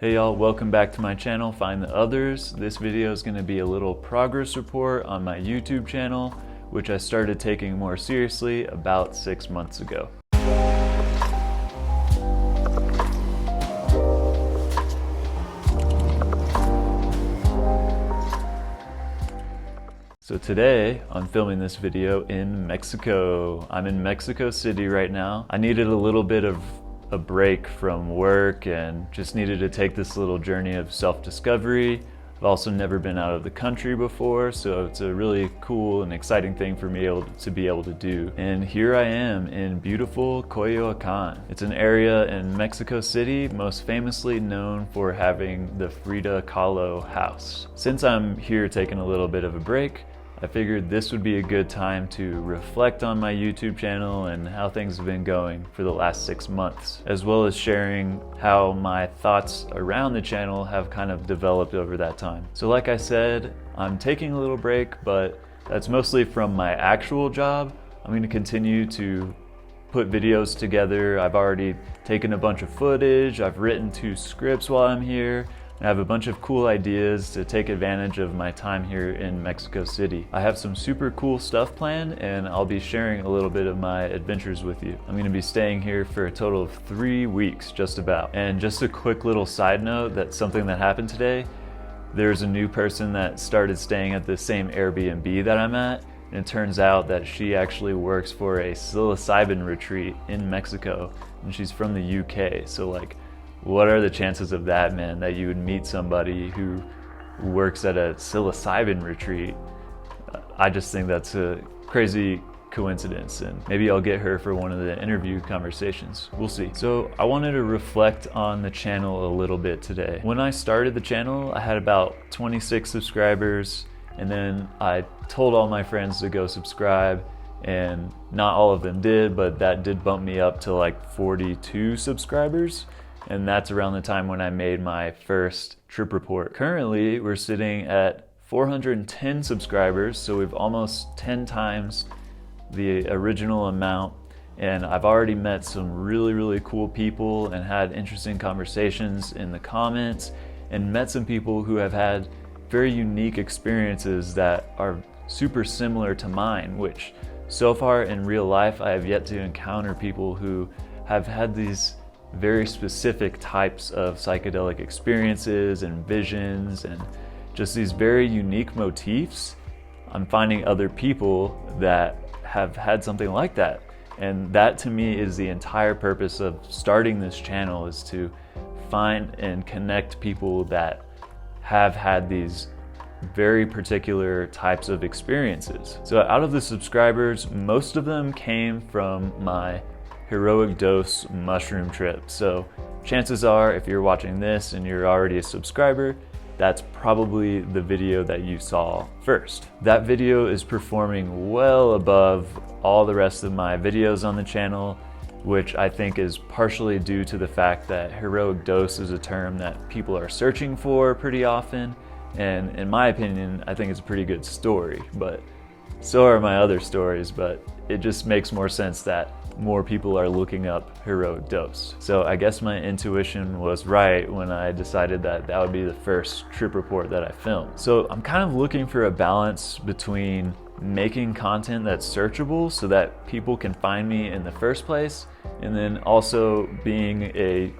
Hey y'all, welcome back to my channel, Find the Others. This video is going to be a little progress report on my YouTube channel, which I started taking more seriously about 6 months ago. So today, I'm filming this video in Mexico. I'm in Mexico City right now. I needed a little bit of a break from work and just needed to take this little journey of self-discovery. I've also never been out of the country before, so it's a really cool and exciting thing for me to be able to do. And here I am in beautiful Coyoacan. It's an area in Mexico City most famously known for having the Frida Kahlo house. Since I'm here taking a little bit of a break, I figured this would be a good time to reflect on my YouTube channel and how things have been going for the last 6 months, as well as sharing how my thoughts around the channel have kind of developed over that time. So like I said, I'm taking a little break, but that's mostly from my actual job. I'm going to continue to put videos together. I've already taken a bunch of footage, I've written 2 scripts while I'm here. I have a bunch of cool ideas to take advantage of my time here in Mexico City. I have some super cool stuff planned, and I'll be sharing a little bit of my adventures with you. I'm gonna be staying here for a total of 3 weeks, just about. And just a quick little side note, that's something that happened today. There's a new person that started staying at the same Airbnb that I'm at, and it turns out that she actually works for a psilocybin retreat in Mexico, and she's from the UK. So like, what are the chances of that, man, that you would meet somebody who works at a psilocybin retreat? I just think that's a crazy coincidence, and maybe I'll get her for one of the interview conversations. We'll see. So I wanted to reflect on the channel a little bit today. When I started the channel, I had about 26 subscribers, and then I told all my friends to go subscribe, and not all of them did, but that did bump me up to like 42 subscribers. And that's around the time when I made my first trip report. Currently, we're sitting at 410 subscribers, so we've almost 10 times the original amount. And I've already met some really cool people and had interesting conversations in the comments, and met some people who have had very unique experiences that are super similar to mine, which so far in real life, I have yet to encounter people who have had these very specific types of psychedelic experiences and visions and just these very unique motifs. I'm finding other people that have had something like that. And that to me is the entire purpose of starting this channel, is to find and connect people that have had these very particular types of experiences. So out of the subscribers, most of them came from my heroic dose mushroom trip. So chances are, if you're watching this and you're already a subscriber, that's probably the video that you saw first. That video is performing well above all the rest of my videos on the channel, which I think is partially due to the fact that heroic dose is a term that people are searching for pretty often. And in my opinion, I think it's a pretty good story, but so are my other stories, but it just makes more sense that more people are looking up heroic dose. So I guess my intuition was right when I decided that that would be the first trip report that I filmed. So I'm kind of looking for a balance between making content that's searchable so that people can find me in the first place, and then also being a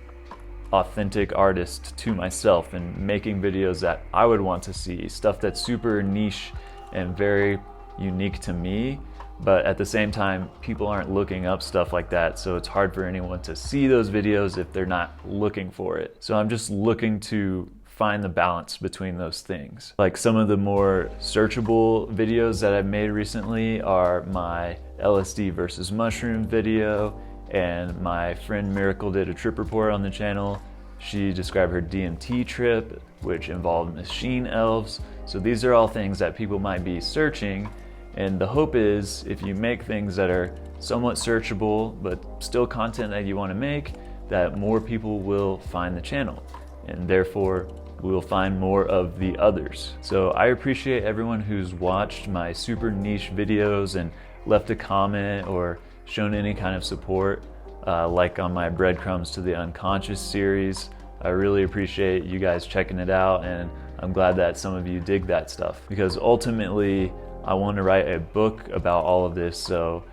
authentic artist to myself and making videos that I would want to see, stuff that's super niche and very unique to me. But at the same time, people aren't looking up stuff like that, so it's hard for anyone to see those videos if they're not looking for it. So I'm just looking to find the balance between those things. Like some of the more searchable videos that I've made recently are my LSD versus mushroom video, and my friend Miracle did a trip report on the channel. She described her DMT trip, which involved machine elves. So these are all things that people might be searching. And the hope is, if you make things that are somewhat searchable, but still content that you want to make, that more people will find the channel, and therefore we will find more of the others. So I appreciate everyone who's watched my super niche videos and left a comment or shown any kind of support, like on my Breadcrumbs to the Unconscious series. I really appreciate you guys checking it out, and I'm glad that some of you dig that stuff, because ultimately I want to write a book about all of this. So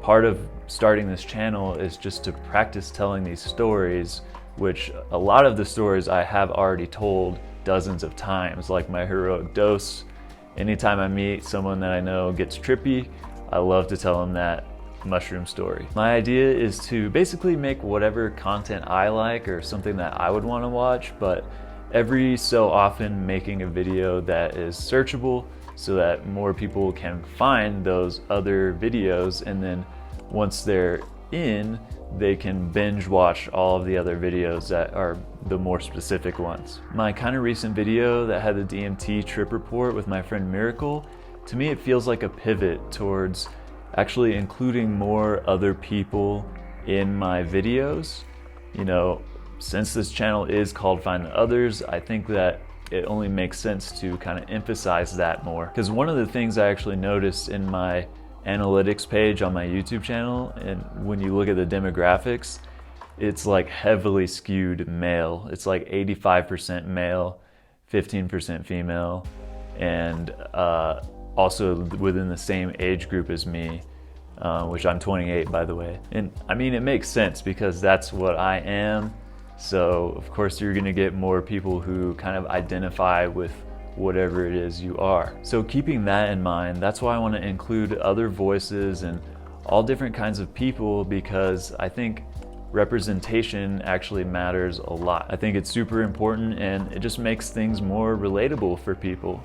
part of starting this channel is just to practice telling these stories, which a lot of the stories I have already told dozens of times, like my heroic dose. Anytime I meet someone that I know gets trippy, I love to tell them that mushroom story. My idea is to basically make whatever content I like or something that I would want to watch, but every so often making a video that is searchable so that more people can find those other videos, and then once they're in, they can binge watch all of the other videos that are the more specific ones. My kind of recent video that had the DMT trip report with my friend Miracle, to me it feels like a pivot towards actually including more other people in my videos. You know, since this channel is called Find the Others, I think that it only makes sense to kind of emphasize that more. Because one of the things I actually noticed in my analytics page on my YouTube channel, and when you look at the demographics, it's like heavily skewed male. It's like 85% male, 15% female, and also within the same age group as me, which I'm 28 by the way. And I mean, it makes sense because that's what I am. So of course you're gonna get more people who kind of identify with whatever it is you are. So keeping that in mind, that's why I want to include other voices and all different kinds of people, because I think representation actually matters a lot. I think it's super important, and it just makes things more relatable for people.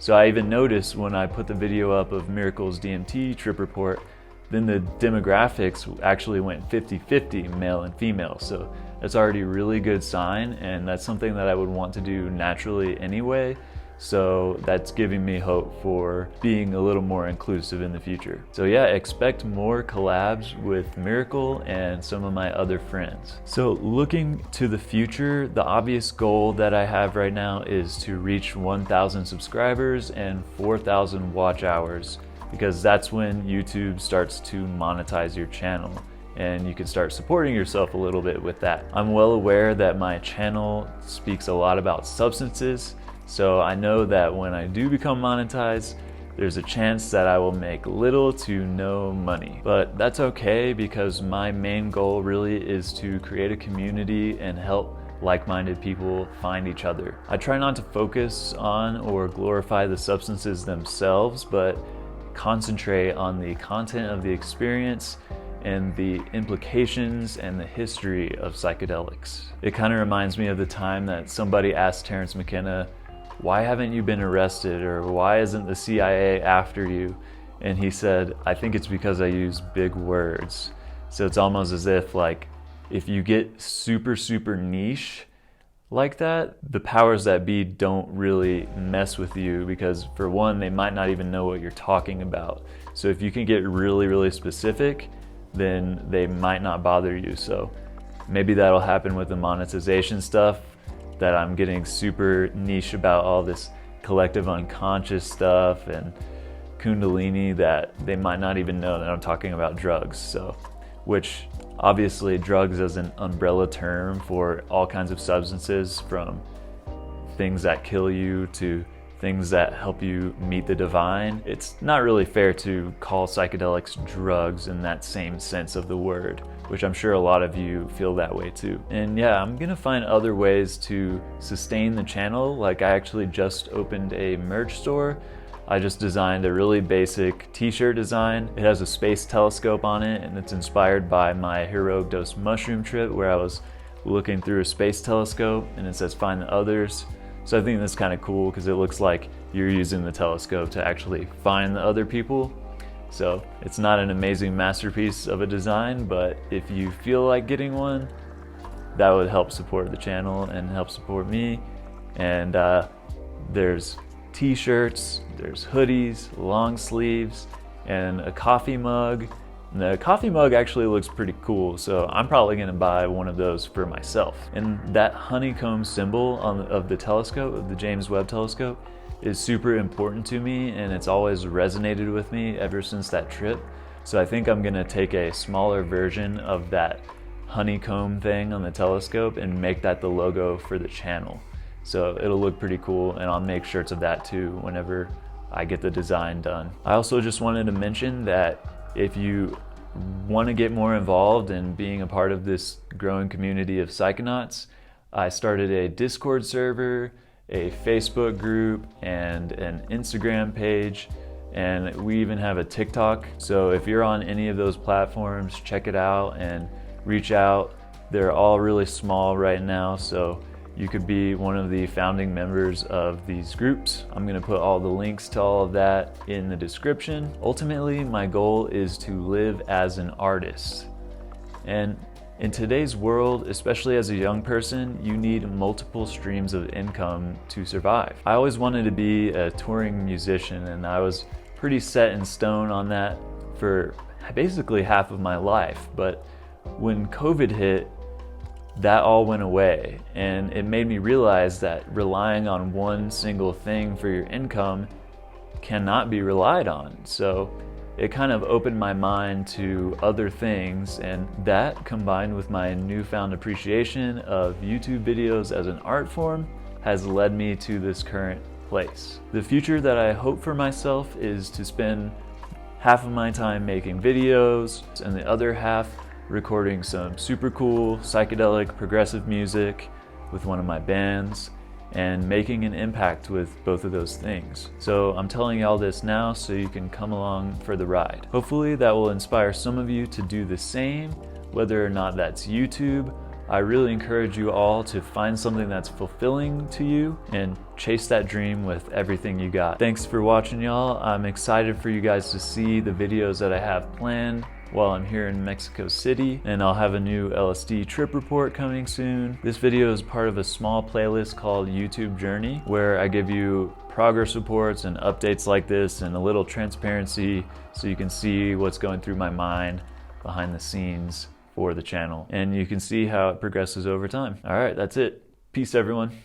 So I even noticed when I put the video up of Miracle's DMT trip report, then the demographics actually went 50-50 male and female. So that's already a really good sign, and that's something that I would want to do naturally anyway. So that's giving me hope for being a little more inclusive in the future. So yeah, expect more collabs with Miracle and some of my other friends. So looking to the future, the obvious goal that I have right now is to reach 1,000 subscribers and 4,000 watch hours, because that's when YouTube starts to monetize your channel and you can start supporting yourself a little bit with that. I'm well aware that my channel speaks a lot about substances, so I know that when I do become monetized, there's a chance that I will make little to no money. But that's okay, because my main goal really is to create a community and help like-minded people find each other. I try not to focus on or glorify the substances themselves, but concentrate on the content of the experience and the implications and the history of psychedelics. It kind of reminds me of the time that somebody asked Terrence McKenna, "Why haven't you been arrested?" or "Why isn't the CIA after you?" And he said, "I think it's because I use big words." So it's almost as if, like, if you get super, super niche like that, the powers that be don't really mess with you, because for one, they might not even know what you're talking about. So if you can get really, really specific, then they might not bother you. So maybe that'll happen with the monetization stuff, that I'm getting super niche about all this collective unconscious stuff and Kundalini, that they might not even know that I'm talking about drugs. So, which obviously drugs as an umbrella term for all kinds of substances, from things that kill you to things that help you meet the divine. It's not really fair to call psychedelics drugs in that same sense of the word, which I'm sure a lot of you feel that way too. And yeah, I'm gonna find other ways to sustain the channel. Like, I actually just opened a merch store. I just designed a really basic t-shirt design. It has a space telescope on it, and it's inspired by my heroic dose mushroom trip, where I was looking through a space telescope, and it says "Find the Others." So I think that's kind of cool, because it looks like you're using the telescope to actually find the other people. So it's not an amazing masterpiece of a design, but if you feel like getting one, that would help support the channel and help support me. And there's t-shirts, there's hoodies, long sleeves, and a coffee mug. And the coffee mug actually looks pretty cool, so I'm probably gonna buy one of those for myself. And that honeycomb symbol of the telescope, of the James Webb telescope, is super important to me, and it's always resonated with me ever since that trip. So I think I'm gonna take a smaller version of that honeycomb thing on the telescope and make that the logo for the channel. So it'll look pretty cool, and I'll make shirts of that too whenever I get the design done. I also just wanted to mention that if you want to get more involved in being a part of this growing community of psychonauts, I started a Discord server, a Facebook group, and an Instagram page, and we even have a TikTok. So if you're on any of those platforms, check it out and reach out. They're all really small right now, so you could be one of the founding members of these groups. I'm gonna put all the links to all of that in the description. Ultimately, my goal is to live as an artist. And in today's world, especially as a young person, you need multiple streams of income to survive. I always wanted to be a touring musician, and I was pretty set in stone on that for basically half of my life. But when COVID hit, that all went away, and it made me realize that relying on one single thing for your income cannot be relied on. So it kind of opened my mind to other things, and that, combined with my newfound appreciation of YouTube videos as an art form, has led me to this current place. The future that I hope for myself is to spend half of my time making videos and the other half recording some super cool psychedelic progressive music with one of my bands and making an impact with both of those things. So I'm telling y'all this now so you can come along for the ride. Hopefully that will inspire some of you to do the same, whether or not that's YouTube. I really encourage you all to find something that's fulfilling to you and chase that dream with everything you got. Thanks for watching, y'all. I'm excited for you guys to see the videos that I have planned while I'm here in Mexico City, and I'll have a new LSD trip report coming soon. This video is part of a small playlist called YouTube Journey, where I give you progress reports and updates like this and a little transparency so you can see what's going through my mind behind the scenes for the channel, and you can see how it progresses over time. All right, that's it. Peace, everyone.